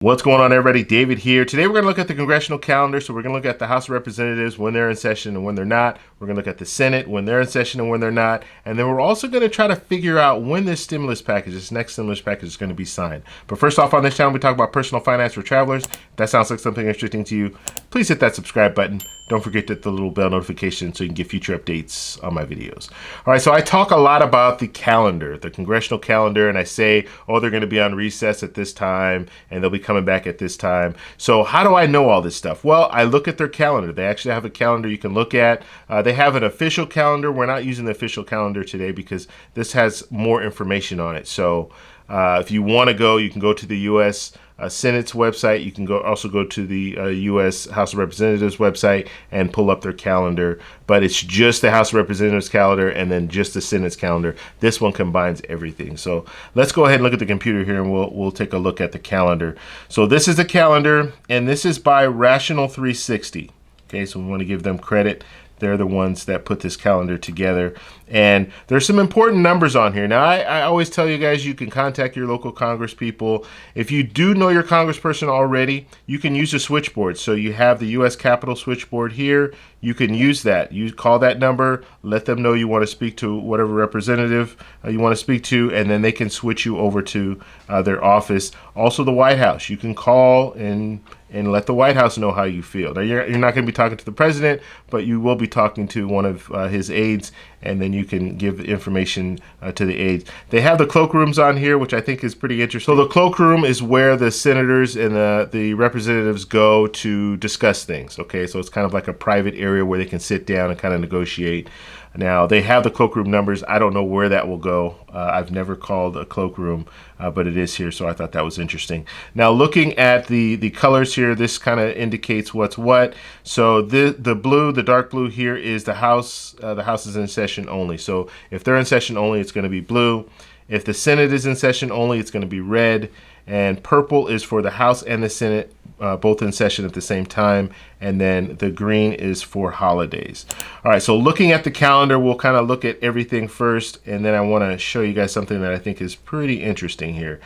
What's going on, everybody? David here. Today we're going to look at the congressional calendar. So we're going to look at the House of Representatives when they're in session and when they're not. We're going to look at the Senate when they're in session and when they're not. And then we're also going to try to figure out when this next stimulus package is going to be signed. But first off, on this channel, we talk about personal finance for travelers. If that sounds like something interesting to you, please hit that subscribe button. Don't forget to hit the little bell notification so you can get future updates on my videos. All right, so I talk a lot about the calendar, the congressional calendar, and I say, oh, they're going to be on recess at this time, and they'll be coming back at this time. So how do I know all this stuff? Well, I look at their calendar. They actually have a calendar you can look at. They have an official calendar. We're not using the official calendar today because this has more information on it. So if you want to go, you can go to the U.S. Senate's website. You can also go to the U.S. House of Representatives website and pull up their calendar. But it's just the House of Representatives calendar and then just the Senate's calendar. This one combines everything. So let's go ahead and look at the computer here, and we'll take a look at the calendar. So this is the calendar, and this is by Rational 360. Okay, so we want to give them credit. They're the ones that put this calendar together. And there's some important numbers on here. Now, I always tell you guys you can contact your local Congress people. If you do know your congressperson already, you can use the switchboard. So you have the U.S. Capitol switchboard here. You can use that. You call that number, let them know you want to speak to whatever representative you want to speak to, and then they can switch you over to their office. Also, the White House. You can call and let the White House know how you feel. Now, you're not going to be talking to the president, but you will be talking to one of his aides, and then you can give information to the aides. They have the cloakrooms on here, which I think is pretty interesting. So the cloakroom is where the senators and the representatives go to discuss things. Okay, so it's kind of like a private area where they can sit down and kind of negotiate. Now, they have the cloakroom numbers. I don't know where that will go. I've never called a cloakroom, but it is here, so I thought that was interesting. Now, looking at the colors here, this kind of indicates what's what. So the blue, the dark blue here is the House. The House is in session only. So if they're in session only, it's going to be blue. If the Senate is in session only, it's going to be red. And purple is for the House and the Senate, both in session at the same time. And then the green is for holidays. All right, so looking at the calendar, we'll kind of look at everything first. And then I want to show you guys something that I think is pretty interesting here.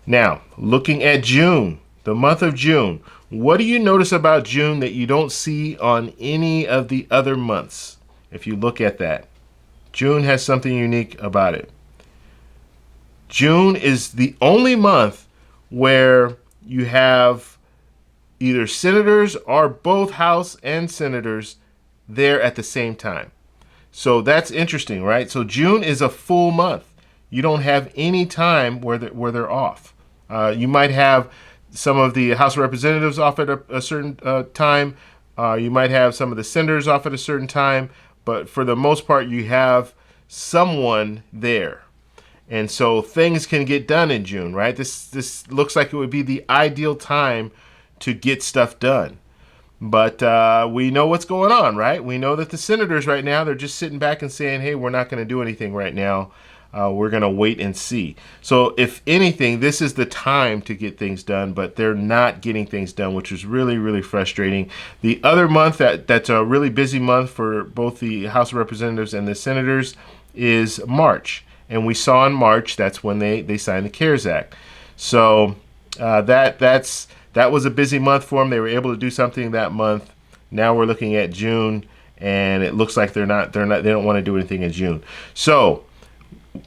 Now, looking at June, the month of June, what do you notice about June that you don't see on any of the other months? If you look at that, June has something unique about it. June is the only month where you have either senators or both House and senators there at the same time. So that's interesting, right? So June is a full month. You don't have any time where they're off. You might have some of the House of Representatives off at a certain time. You might have some of the senators off at a certain time. But for the most part, you have someone there. And so things can get done in June, right? This looks like it would be the ideal time to get stuff done. But we know what's going on, right? We know that the senators right now, they're just sitting back and saying, hey, we're not going to do anything right now. We're going to wait and see. So if anything, this is the time to get things done, but they're not getting things done, which is really, really frustrating. The other month that's a really busy month for both the House of Representatives and the senators is March. And we saw in March, that's when they signed the CARES Act. So that was a busy month for them. They were able to do something that month. Now we're looking at June, and it looks like they don't want to do anything in June. So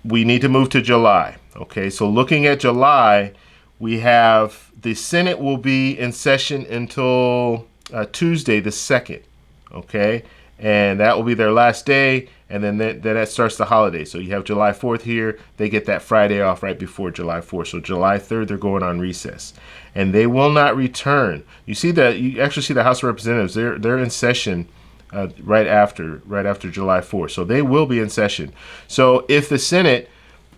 we need to move to July. Okay, so looking at July, we have the Senate will be in session until Tuesday the 2nd. Okay, and that will be their last day. And then that starts the holiday. So you have July 4th here. They get that Friday off right before July 4th. So July 3rd, they're going on recess. And they will not return. You actually see the House of Representatives. They're in session right after July 4th. So they will be in session. So if the Senate,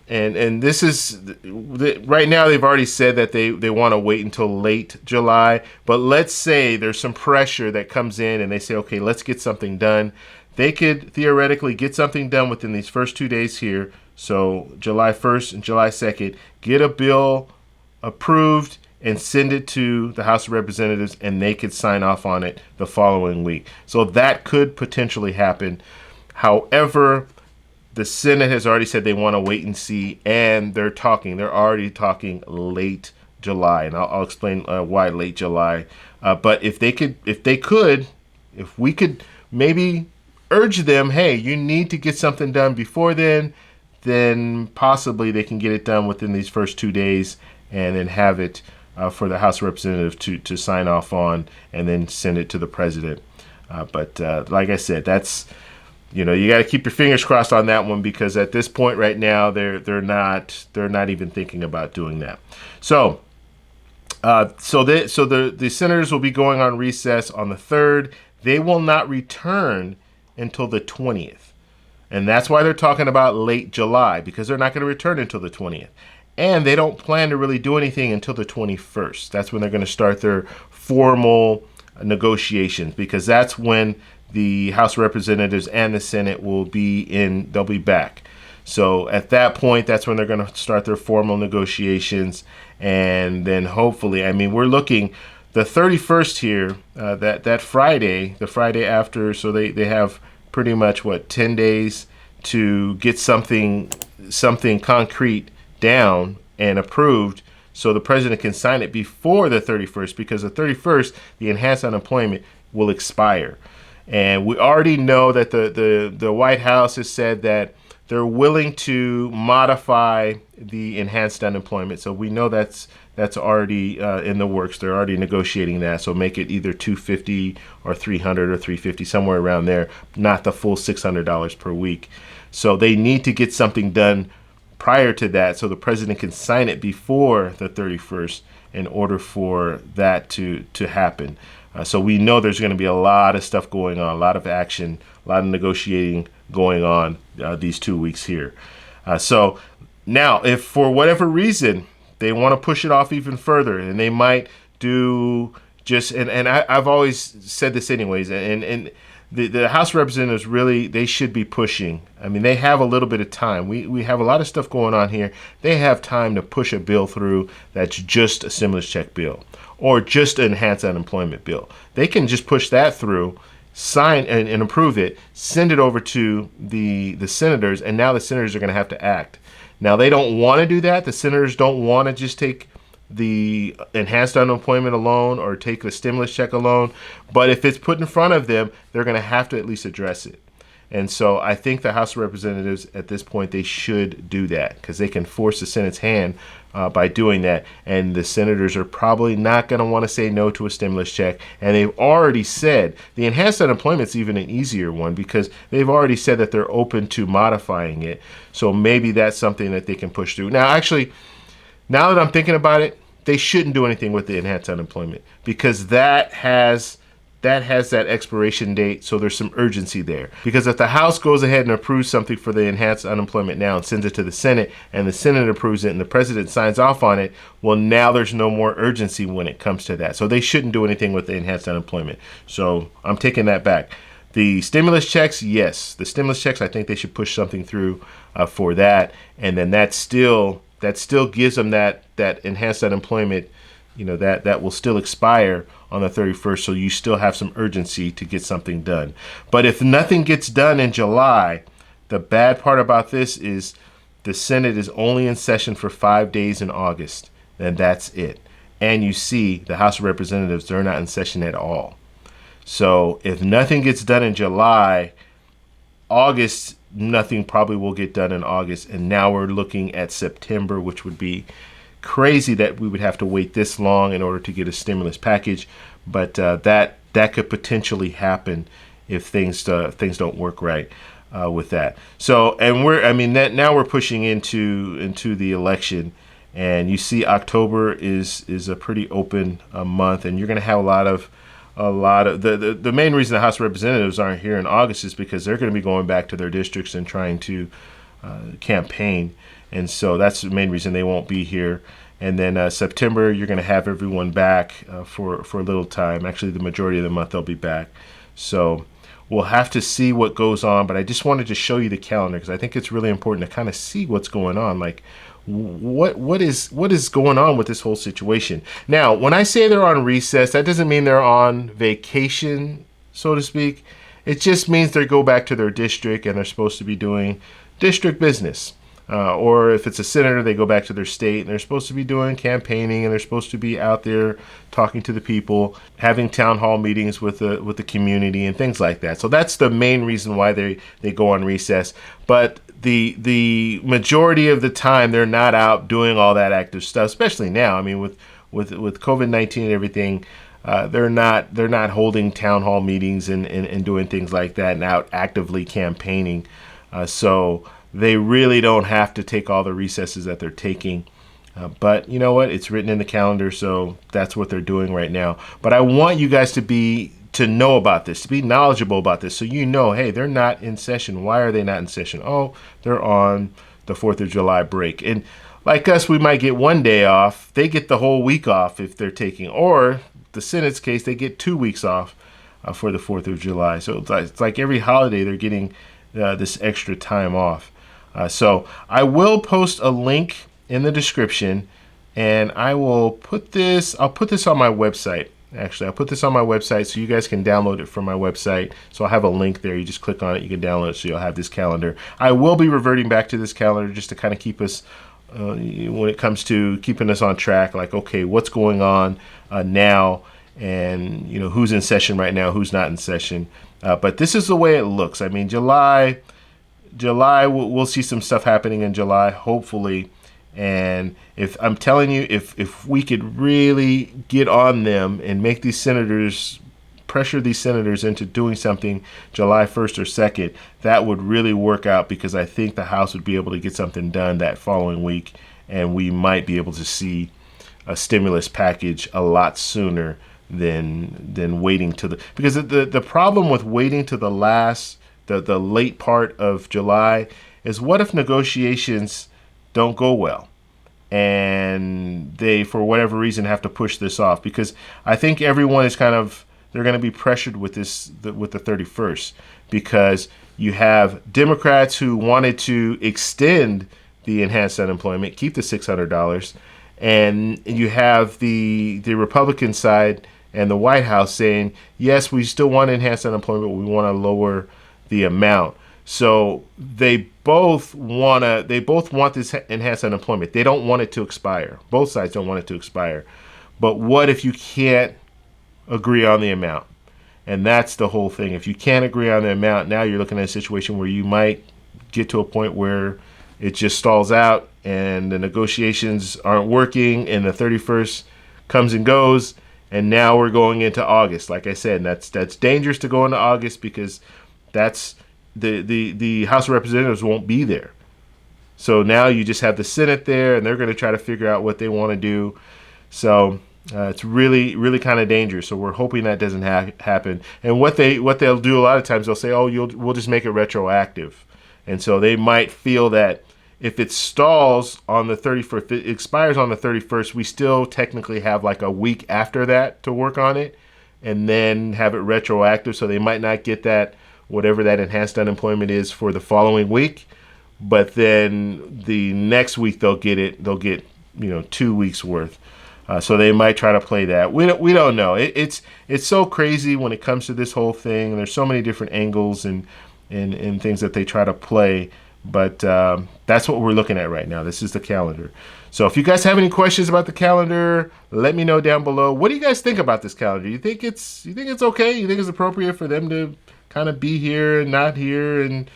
and this is, right now they've already said that they want to wait until late July. But let's say there's some pressure that comes in and they say, okay, let's get something done. They could theoretically get something done within these first 2 days here. So July 1st and July 2nd, get a bill approved and send it to the House of Representatives, and they could sign off on it the following week. So that could potentially happen. However, the Senate has already said they want to wait and see, and they're already talking late July, and I'll explain why late July. But if we could maybe urge them, hey, you need to get something done before then possibly they can get it done within these first 2 days, and then have it for the House of Representatives to sign off on, and then send it to the president. But like I said, that's, you got to keep your fingers crossed on that one, because at this point right now they're not even thinking about doing that. So the senators will be going on recess on the 3rd. They will not return until the 20th. And that's why they're talking about late July, because they're not going to return until the 20th. And they don't plan to really do anything until the 21st. That's when they're going to start their formal negotiations, because that's when the House of Representatives and the Senate they'll be back. So at that point, that's when they're going to start their formal negotiations. And then hopefully, we're looking the 31st here, that Friday, the Friday after. So they have pretty much 10 days to get something concrete down and approved, so the president can sign it before the 31st, because the 31st, the enhanced unemployment will expire. And we already know that the White House has said that they're willing to modify the enhanced unemployment. So we know that's already in the works. They're already negotiating that. So make it either $250 or $300 or $350, somewhere around there, not the full $600 per week. So they need to get something done prior to that, so the president can sign it before the 31st in order for that to happen. So we know there's going to be a lot of stuff going on, a lot of action, a lot of negotiating going on these 2 weeks here. So now, if for whatever reason they want to push it off even further, and they might do I've always said this anyways, and the House of Representatives really, they should be pushing. They have a little bit of time. We have a lot of stuff going on here. They have time to push a bill through that's just a stimulus check bill, or just an enhanced unemployment bill. They can just push that through, sign and approve it, send it over to the senators, and now the senators are going to have to act. Now, they don't want to do that. The senators don't want to just take the enhanced unemployment alone or take the stimulus check alone. But if it's put in front of them, they're going to have to at least address it. And so I think the House of Representatives at this point, they should do that, because they can force the Senate's hand by doing that. And the senators are probably not going to want to say no to a stimulus check. And they've already said the enhanced unemployment is even an easier one, because they've already said that they're open to modifying it. So maybe that's something that they can push through. Now, actually, now that I'm thinking about it, they shouldn't do anything with the enhanced unemployment, because that has that expiration date. So there's some urgency there, because if the House goes ahead and approves something for the enhanced unemployment now and sends it to the Senate, and the Senate approves it and the president signs off on it, well, now there's no more urgency when it comes to that. So they shouldn't do anything with the enhanced unemployment. So I'm taking that back. The stimulus checks, yes, the stimulus checks, I think they should push something through for that. And then that still gives them that enhanced unemployment, that will still expire on the 31st. So you still have some urgency to get something done. But if nothing gets done in July, the bad part about this is the Senate is only in session for 5 days in August, and that's it. And you see the House of Representatives, they're not in session at all. So if nothing gets done in July, August, nothing probably will get done in August. And now we're looking at September, which would be crazy that we would have to wait this long in order to get a stimulus package. But that could potentially happen if things don't work right with that. So, and now we're pushing into the election. And you see October is a pretty open month, and you're going to have a lot of the main reason the House of Representatives aren't here in August is because they're going to be going back to their districts and trying to campaign. And so that's the main reason they won't be here. And then September, you're going to have everyone back for a little time. Actually, the majority of the month they'll be back. So we'll have to see what goes on. But I just wanted to show you the calendar, because I think it's really important to kind of see what's going on. Like, what is going on with this whole situation? Now, when I say they're on recess, that doesn't mean they're on vacation, so to speak. It just means they go back to their district and they're supposed to be doing district business. Or if it's a senator, they go back to their state and they're supposed to be doing campaigning and they're supposed to be out there talking to the people, having town hall meetings with the community and things like that. So that's the main reason why they go on recess. But the majority of the time they're not out doing all that active stuff, especially now. I mean, with COVID-19 and everything, they're not holding town hall meetings and doing things like that and out actively campaigning. So they really don't have to take all the recesses that they're taking. But you know what? It's written in the calendar, so that's what they're doing right now. But I want you guys to know about this, to be knowledgeable about this, so you know, hey, they're not in session. Why are they not in session? Oh, they're on the 4th of July break. And like us, we might get one day off. They get the whole week off if they're taking, or the Senate's case, they get 2 weeks off for the 4th of July. So it's like every holiday they're getting this extra time off. So I will post a link in the description, and I'll put this on my website. Actually, I'll put this on my website so you guys can download it from my website. So I'll have a link there. You just click on it, you can download it, so you'll have this calendar. I will be reverting back to this calendar just to kind of keep us, when it comes to keeping us on track, like, okay, what's going on now, and who's in session right now, who's not in session. But this is the way it looks. I mean, July, we'll see some stuff happening in July, hopefully. And if I'm telling you, if we could really get on them and make these senators, pressure these senators into doing something July 1st or 2nd, that would really work out, because I think the House would be able to get something done that following week, and we might be able to see a stimulus package a lot sooner than waiting to because the problem with waiting to the late part of July is, what if negotiations don't go well and they, for whatever reason, have to push this off? Because I think everyone is they're going to be pressured with the 31st, because you have Democrats who wanted to extend the enhanced unemployment, keep the $600, and you have the Republican side and the White House saying, yes, we still want enhanced unemployment, but we want to lower the amount. So they both want this enhanced unemployment. They don't want it to expire. Both sides don't want it to expire. But what if you can't agree on the amount? And that's the whole thing. If you can't agree on the amount, now you're looking at a situation where you might get to a point where it just stalls out and the negotiations aren't working, and the 31st comes and goes, and now we're going into August. Like I said, and that's dangerous to go into August, because that's the House of Representatives won't be there. So now you just have the Senate there, and they're going to try to figure out what they want to do. So it's really, really kind of dangerous. So we're hoping that doesn't happen. And what they'll do a lot of times, they'll say, oh, we'll just make it retroactive. And so they might feel that if it stalls on the 31st, if it expires on the 31st, we still technically have like a week after that to work on it, and then have it retroactive. So they might not get that, whatever that enhanced unemployment is, for the following week, but then the next week they'll get 2 weeks worth. So they might try to play that. We don't know. It's so crazy when it comes to this whole thing. There's so many different angles and things that they try to play. But that's what we're looking at right now. This is the calendar. So if you guys have any questions about the calendar, let me know down below. What do you guys think about this calendar? You think it's okay? You think it's appropriate for them to kind of be here and not here, and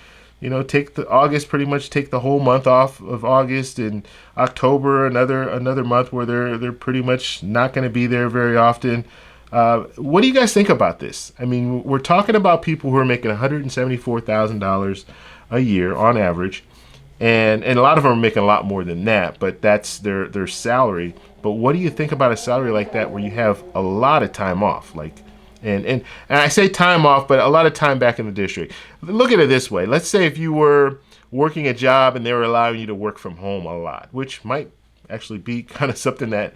take pretty much take the whole month off of August, and October another month where they're pretty much not going to be there very often? What do you guys think about this? I mean, we're talking about people who are making $174,000 a year on average, and a lot of them are making a lot more than that, but that's their salary. But what do you think about a salary like that, where you have a lot of time off, and I say time off, but a lot of time back in the district? Look at it this way. Let's say if you were working a job and they were allowing you to work from home a lot, which might actually be kind of something that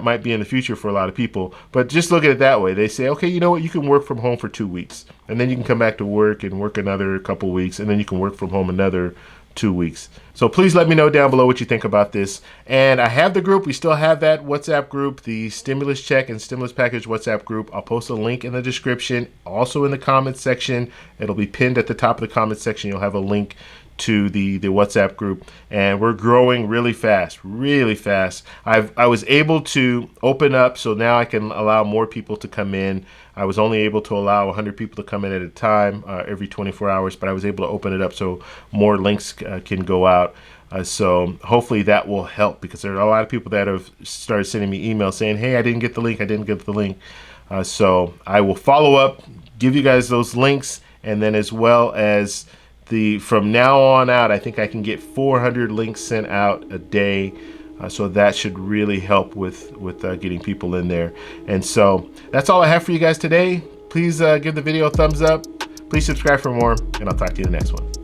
might be in the future for a lot of people. But just look at it that way. They say, okay, you know what? You can work from home for 2 weeks, and then you can come back to work and work another couple weeks, and then you can work from home another 2 weeks. So please let me know down below what you think about this. And I have the group. We still have that WhatsApp group, the stimulus check and stimulus package WhatsApp group. I'll post a link in the description, also in the comments section. It'll be pinned at the top of the comments section. You'll have a link to the WhatsApp group, and we're growing really fast, really fast. I was able to open up, so now I can allow more people to come in. I was only able to allow 100 people to come in at a time every 24 hours, but I was able to open it up so more links can go out. So hopefully that will help, because there are a lot of people that have started sending me emails saying, hey, I didn't get the link, I didn't get the link. So I will follow up, give you guys those links, and then as well as from now on out, I think I can get 400 links sent out a day. So that should really help with getting people in there. And so that's all I have for you guys today. Please give the video a thumbs up. Please subscribe for more, and I'll talk to you in the next one.